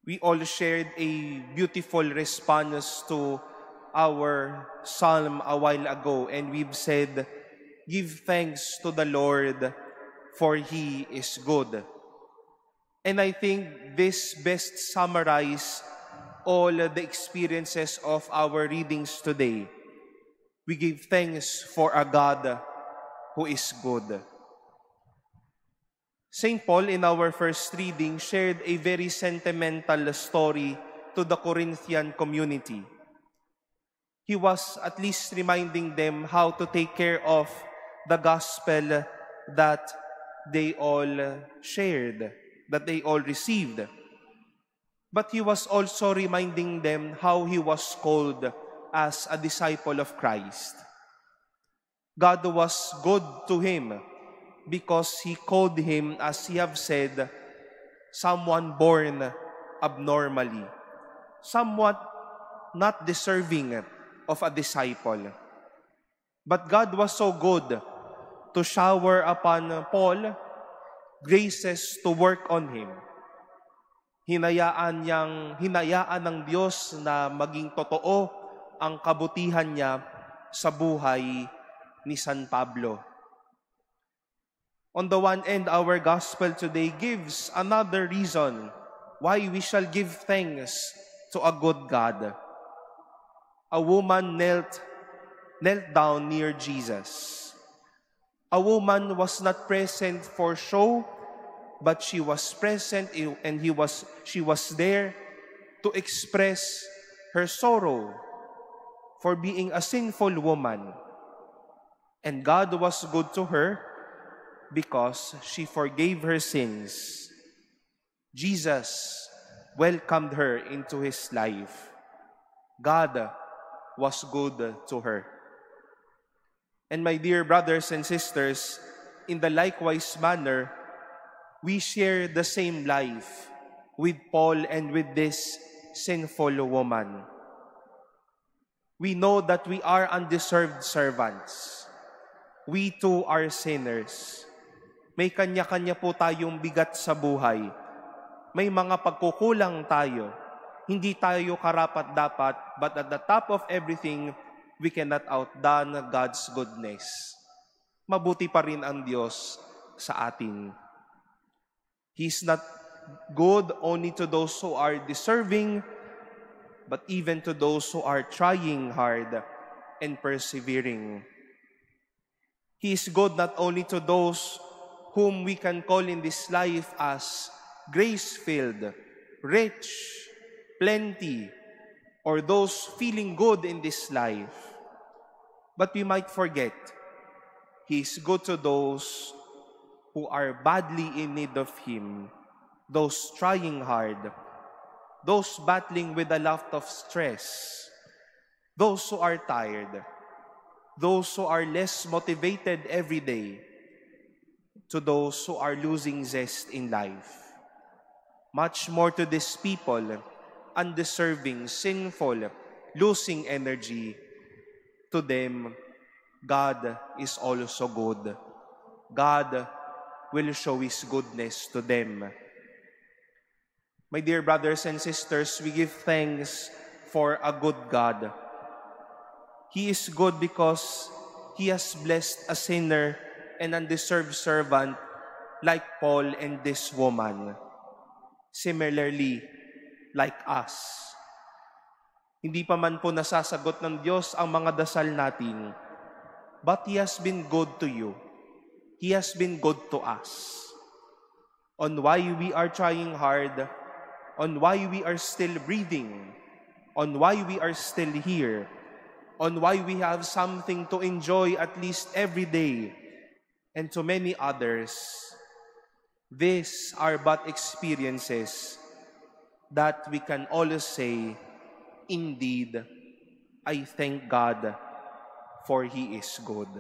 We all shared a beautiful response to our psalm a while ago, and we've said, "Give thanks to the Lord, for He is good." And I think this best summarize all the experiences of our readings today. We give thanks for a God who is good. St. Paul, in our first reading, shared a very sentimental story to the Corinthian community. He was at least reminding them how to take care of the gospel that they all shared, that they all received. But he was also reminding them how he was called as a disciple of Christ. God was good to him because He called him, as He have said, someone born abnormally, somewhat not deserving of a disciple. But God was so good to shower upon Paul graces to work on him. Hinayaan ng Diyos na maging totoo ang kabutihan niya sa buhay ni San Pablo. On the one end, our gospel today gives another reason why we shall give thanks to a good God. A woman knelt down near Jesus. A woman was not present for show, but she was present and she was there to express her sorrow for being a sinful woman. And God was good to her because she forgave her sins. Jesus welcomed her into His life. God was good to her. And my dear brothers and sisters, in the likewise manner, we share the same life with Paul and with this sinful woman. We know that we are undeserved servants. We too are sinners. May kanya-kanya po tayong bigat sa buhay. May mga pagkukulang tayo. Hindi tayo karapat-dapat, but at the top of everything, we cannot outdone God's goodness. Mabuti pa rin ang Diyos sa atin. He's not good only to those who are deserving, but even to those who are trying hard and persevering. He is good not only to those whom we can call in this life as grace-filled, rich, plenty, or those feeling good in this life. But we might forget, He is good to those who are badly in need of Him, those trying hard, those battling with a lot of stress, those who are tired, those who are less motivated every day, to those who are losing zest in life. Much more to these people, undeserving, sinful, losing energy, to them, God is also good. God will show His goodness to them. My dear brothers and sisters, we give thanks for a good God. He is good because He has blessed a sinner and undeserved servant like Paul and this woman. Similarly, like us. Hindi pa man po nasasagot ng Diyos ang mga dasal natin, but He has been good to you. He has been good to us. On why we are trying hard, on why we are still breathing, on why we are still here, on why we have something to enjoy at least every day, and to many others. These are but experiences that we can always say, indeed, I thank God, for He is good.